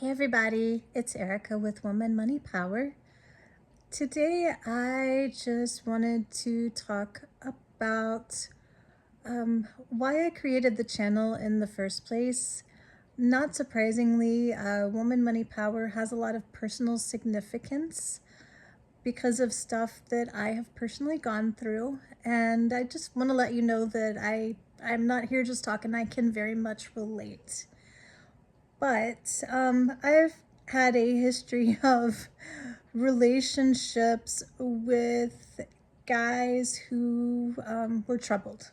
Hey everybody, it's Erica with Woman Money Power. Today I just wanted to talk about why I created the channel in the first place. Not surprisingly, Woman Money Power has a lot of personal significance because of stuff that I have personally gone through. And I just want to let you know that I'm not here just talking, I can very much relate. But I've had a history of relationships with guys who were troubled.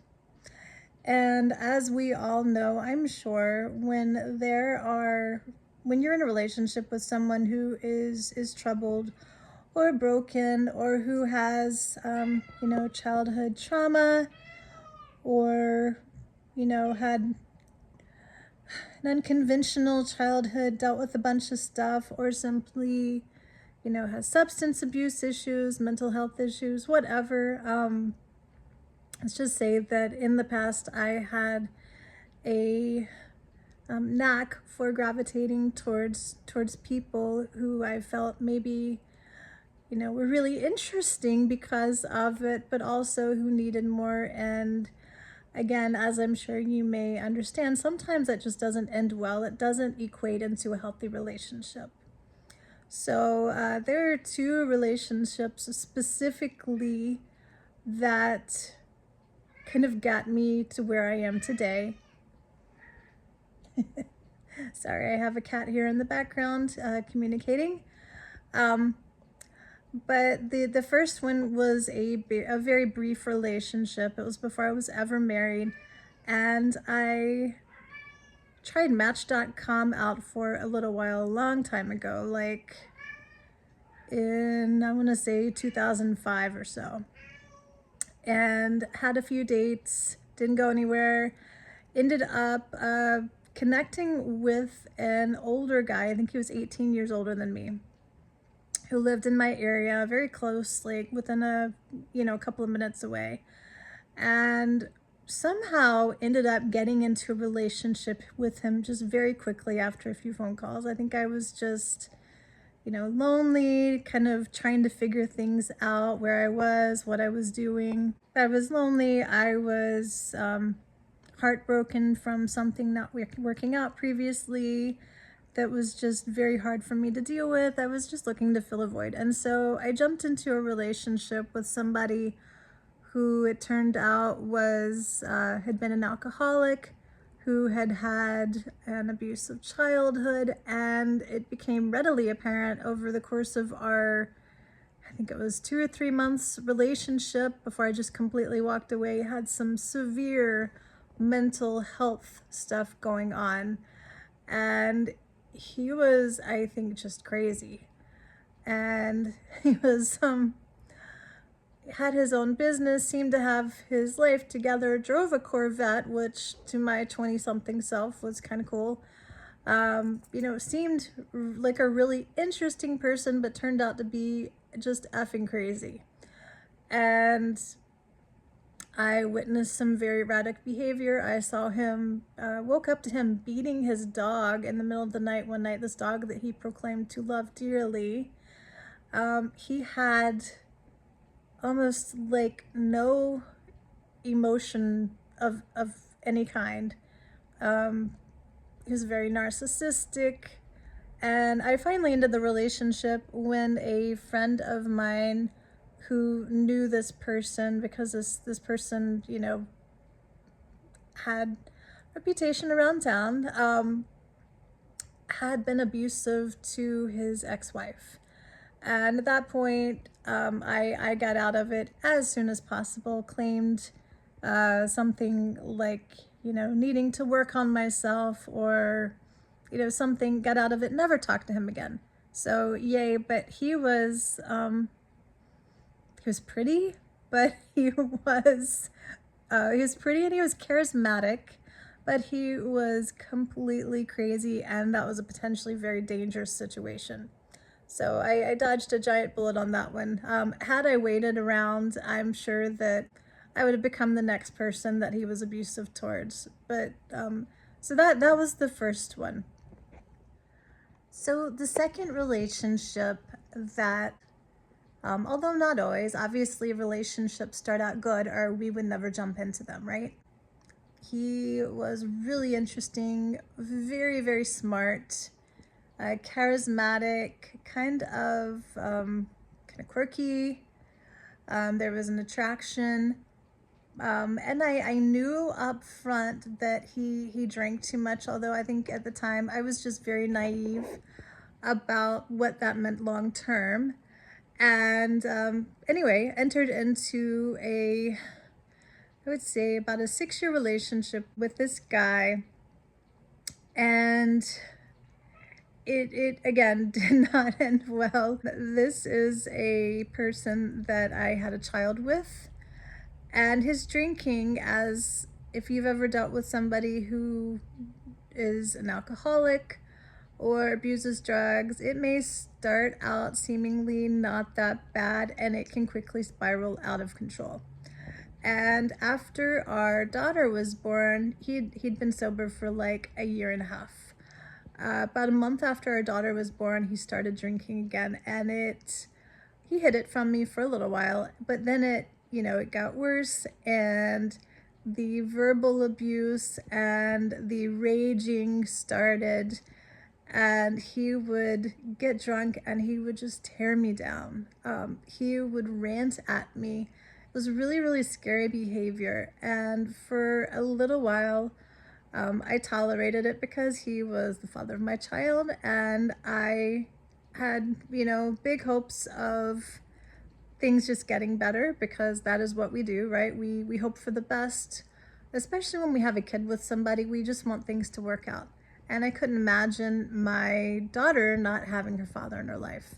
And as we all know, I'm sure when you're in a relationship with someone who is troubled or broken or who has childhood trauma or had an unconventional childhood, dealt with a bunch of stuff, or simply, has substance abuse issues, mental health issues, whatever. Let's just say that in the past I had a knack for gravitating towards people who I felt maybe were really interesting because of it, but also who needed more. And again, as I'm sure you may understand, sometimes that just doesn't end well. It doesn't equate into a healthy relationship. So there are two relationships specifically that kind of got me to where I am today. Sorry, I have a cat here in the background communicating. But the first one was a very brief relationship. It was before I was ever married. And I tried Match.com out for a little while, a long time ago, like in, I want to say 2005 or so. And had a few dates, didn't go anywhere. Ended up connecting with an older guy, I think he was 18 years older than me, who lived in my area, very close, like within a couple of minutes away. And somehow ended up getting into a relationship with him just very quickly after a few phone calls. I think I was just, lonely, kind of trying to figure things out, where I was, what I was doing. I was lonely. I was heartbroken from something not working out previously that was just very hard for me to deal with. I was just looking to fill a void. And so I jumped into a relationship with somebody who it turned out was had been an alcoholic, who had had an abusive childhood, and it became readily apparent over the course of our, I think it was 2 or 3 months relationship before I just completely walked away, had some severe mental health stuff going on. And he was, I think, just crazy. And he was had his own business, seemed to have his life together, drove a Corvette, which to my 20-something self was kind of cool. Seemed like a really interesting person, but turned out to be just effing crazy. And I witnessed some very erratic behavior. I saw him, woke up to him beating his dog in the middle of the night one night, this dog that he proclaimed to love dearly. He had almost like no emotion of any kind. He was very narcissistic. And I finally ended the relationship when a friend of mine who knew this person, because this person, had reputation around town, had been abusive to his ex-wife. And at that point, I got out of it as soon as possible, claimed something like, needing to work on myself or, something, got out of it, never talked to him again. So yay, but he was pretty, but he was pretty and he was charismatic, but he was completely crazy, and that was a potentially very dangerous situation. So I dodged a giant bullet on that one. Had I waited around, I'm sure that I would have become the next person that he was abusive towards. But so that was the first one. So the second relationship that, although not always, obviously relationships start out good or we would never jump into them, right? He was really interesting, very, very smart, charismatic, kind of quirky. There was an attraction. And I knew up front that he drank too much, although I think at the time I was just very naive about what that meant long term. And anyway, entered into I would say, about a 6-year relationship with this guy. And it again did not end well. This is a person that I had a child with, and his drinking, as if you've ever dealt with somebody who is an alcoholic or abuses drugs, it may start out seemingly not that bad and it can quickly spiral out of control. And after our daughter was born, he'd been sober for like a year and a half. About a month after our daughter was born, he started drinking again, and he hid it from me for a little while, but then it got worse, and the verbal abuse and the raging started, and he would get drunk and he would just tear me down. He would rant at me. It was really, really scary behavior, and for a little while, I tolerated it because he was the father of my child, and I had, big hopes of things just getting better, because that is what we do, right? We hope for the best, especially when we have a kid with somebody. We just want things to work out. And I couldn't imagine my daughter not having her father in her life.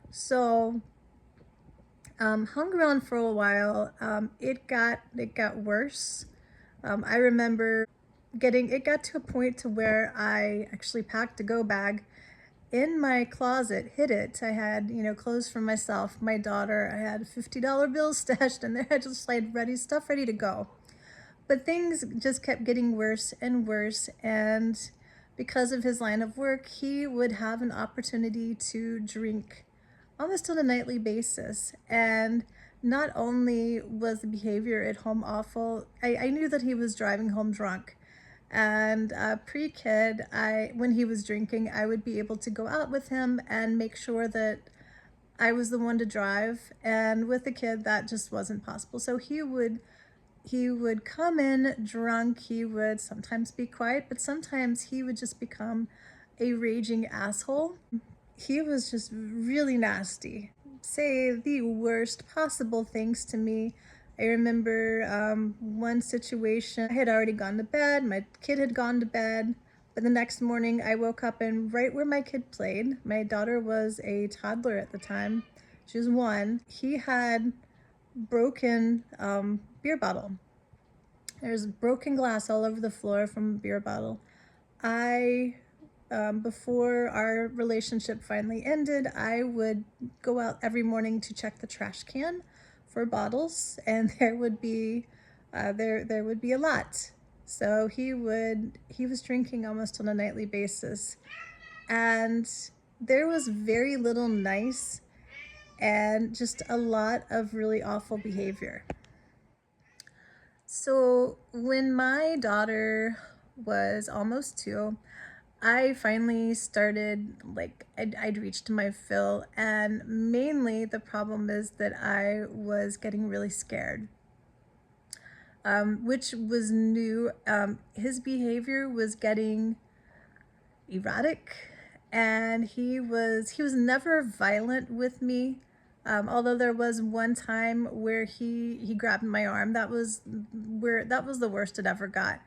So hung around for a while. It got worse. I remember it got to a point to where I actually packed a go bag in my closet, hid it. I had, clothes for myself, my daughter. I had $50 bills stashed in there. I just like stuff ready to go. But things just kept getting worse and worse. And because of his line of work, he would have an opportunity to drink almost on a nightly basis. And not only was the behavior at home awful, I knew that he was driving home drunk. And pre-kid, when he was drinking, I would be able to go out with him and make sure that I was the one to drive. And with the kid, that just wasn't possible. So he would come in drunk. He would sometimes be quiet, but sometimes he would just become a raging asshole. He was just really nasty. Say the worst possible things to me. I remember one situation. I had already gone to bed, my kid had gone to bed, but the next morning I woke up, and right where my kid played, my daughter was a toddler at the time, she was 1, he had broken beer bottle. There's broken glass all over the floor from a beer bottle. Before our relationship finally ended, I would go out every morning to check the trash can for bottles, and there would be a lot. So he was drinking almost on a nightly basis, and there was very little nice and just a lot of really awful behavior. So when my daughter was almost 2, I finally started, like, I'd reached my fill, and mainly the problem is that I was getting really scared, which was new. His behavior was getting erratic, and he was never violent with me. Although there was one time where he grabbed my arm. That was the worst it ever got.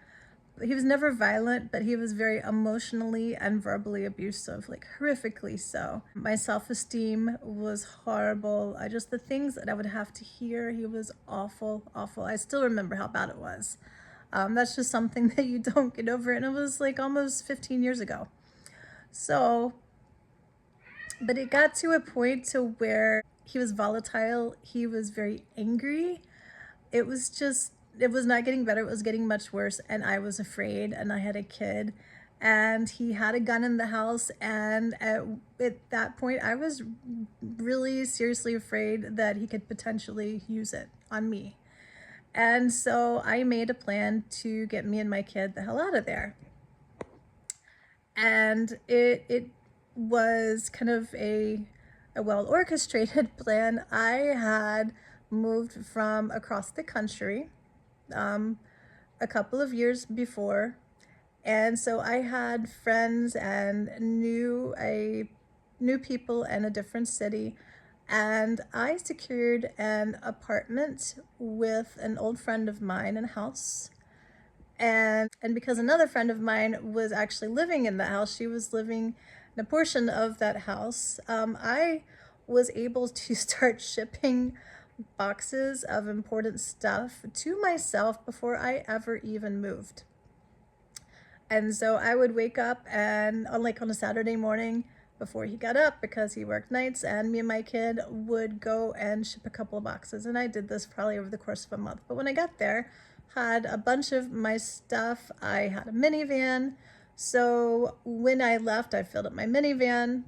He was never violent, but he was very emotionally and verbally abusive, like horrifically so. My self-esteem was horrible. The things that I would have to hear, he was awful, awful. I still remember how bad it was. That's just something that you don't get over, and it was like almost 15 years ago. So, but it got to a point to where he was volatile. He was very angry. It was not getting better. It was getting much worse. And I was afraid, and I had a kid. and he had a gun in the house. And at that point, I was really seriously afraid that he could potentially use it on me. And so I made a plan to get me and my kid the hell out of there. And it was kind of a well orchestrated plan. I had moved from across the country a couple of years before, and so I had friends and knew people in a different city, and I secured an apartment with an old friend of mine in a house. And because another friend of mine was actually living in the house, she was living in a portion of that house, I was able to start shipping boxes of important stuff to myself before I ever even moved. And so I would wake up and on a Saturday morning before he got up, because he worked nights, and me and my kid would go and ship a couple of boxes. And I did this probably over the course of a month. But when I got there, had a bunch of my stuff. I had a minivan. So when I left, I filled up my minivan.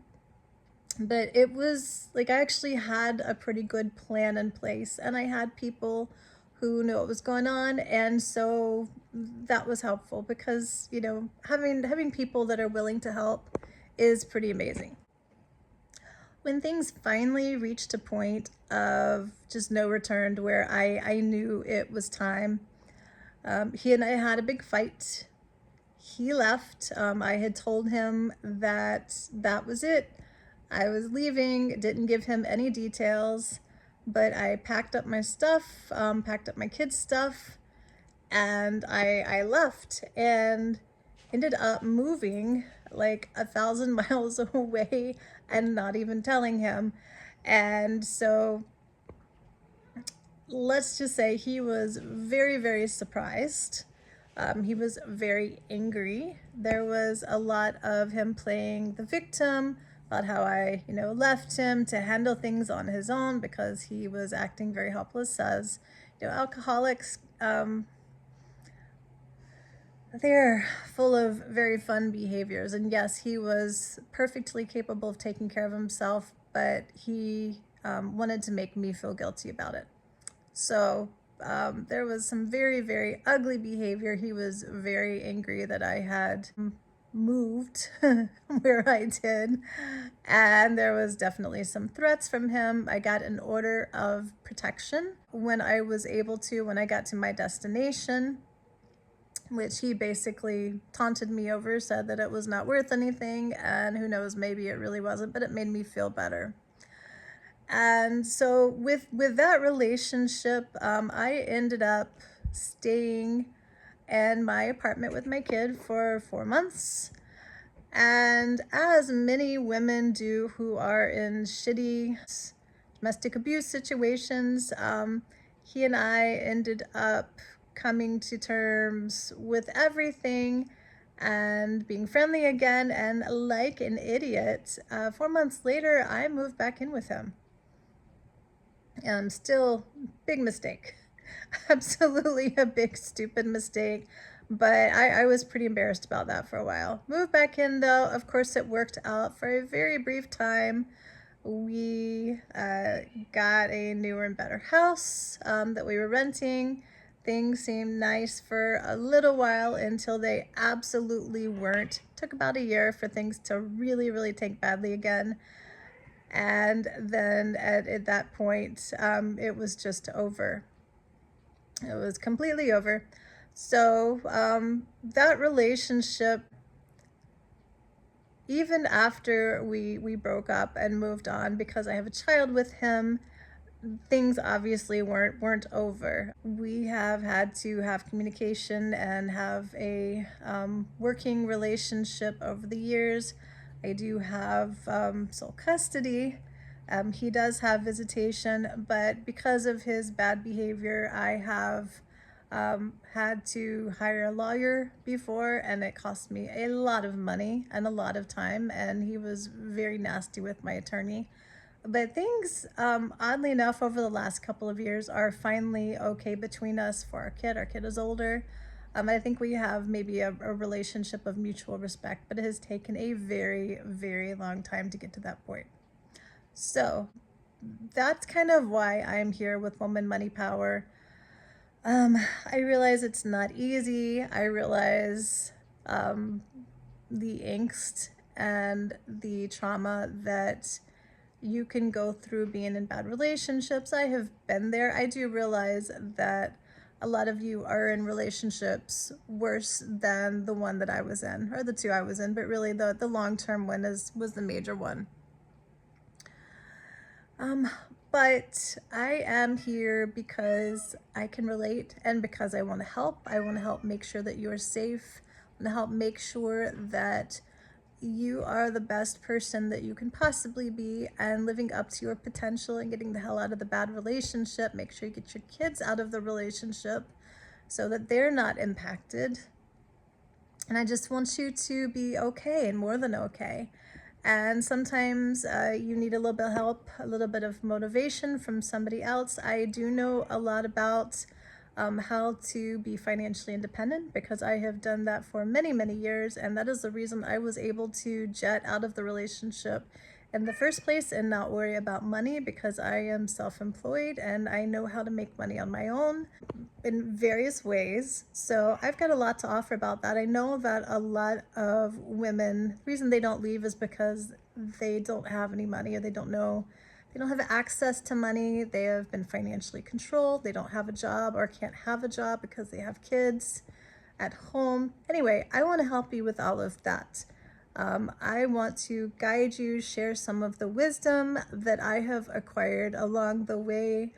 But it was like I actually had a pretty good plan in place, and I had people who knew what was going on. And so that was helpful, because having people that are willing to help is pretty amazing. When things finally reached a point of just no return, to where I knew it was time, he and I had a big fight. He left. I had told him that was it. I was leaving, didn't give him any details, but I packed up my stuff, packed up my kids' stuff, and I left, and ended up moving like 1,000 miles away and not even telling him. And so let's just say he was very, very surprised. He was very angry. There was a lot of him playing the victim about how I, left him to handle things on his own because he was acting very helpless. As alcoholics, they're full of very fun behaviors. And yes, he was perfectly capable of taking care of himself, but he wanted to make me feel guilty about it. So there was some very, very ugly behavior. He was very angry that I had moved where I did. And there was definitely some threats from him. I got an order of protection when I was able to, when I got to my destination, which he basically taunted me over, said that it was not worth anything, and who knows, maybe it really wasn't, but it made me feel better. And so with that relationship, I ended up staying in my apartment with my kid for 4 months. And as many women do who are in shitty domestic abuse situations, he and I ended up coming to terms with everything and being friendly again. And like an idiot, 4 months later, I moved back in with him. Still, big mistake. Absolutely a big, stupid mistake. But I was pretty embarrassed about that for a while. Moved back in, though. Of course, it worked out for a very brief time. We got a newer and better house that we were renting. Things seemed nice for a little while until they absolutely weren't. Took about a year for things to really, really take badly again. And then at that point, it was just over. It was completely over. So that relationship, even after we broke up and moved on, because I have a child with him, things obviously weren't over. We have had to have communication and have a working relationship over the years. I do have sole custody. He does have visitation, but because of his bad behavior, I have had to hire a lawyer before, and it cost me a lot of money and a lot of time, and he was very nasty with my attorney. But things, oddly enough, over the last couple of years are finally okay between us for our kid. Our kid is older. I think we have maybe a relationship of mutual respect, but it has taken a very, very long time to get to that point. So that's kind of why I'm here with Woman Money Power. I realize it's not easy. I realize the angst and the trauma that you can go through being in bad relationships. I have been there. I do realize that a lot of you are in relationships worse than the one that I was in, or the two I was in, but really the long-term one was the major one. But I am here because I can relate and because I want to help. I want to help make sure that you're safe. I want to help make sure that you are the best person that you can possibly be and living up to your potential and getting the hell out of the bad relationship. Make sure you get your kids out of the relationship so that they're not impacted. And I just want you to be okay and more than okay. And sometimes you need a little bit of help, a little bit of motivation from somebody else. I do know a lot about how to be financially independent because I have done that for many, many years. And that is the reason I was able to jet out of the relationship in the first place and not worry about money, because I am self-employed and I know how to make money on my own in various ways. So I've got a lot to offer about that. I know that a lot of women, the reason they don't leave is because they don't have any money, or they don't have access to money. They have been financially controlled. They don't have a job or can't have a job because they have kids at home. Anyway, I want to help you with all of that. I want to guide you, share some of the wisdom that I have acquired along the way.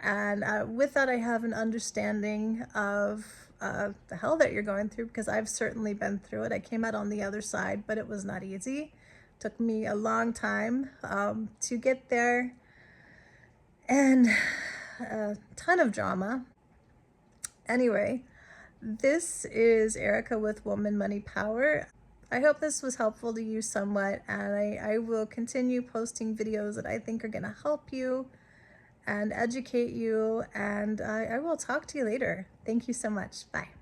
And with that, I have an understanding of the hell that you're going through, because I've certainly been through it. I came out on the other side, but it was not easy. It took me a long time to get there, and a ton of drama. Anyway, this is Erica with Woman Money Power. I hope this was helpful to you somewhat, and I will continue posting videos that I think are going to help you and educate you, and I will talk to you later. Thank you so much. Bye.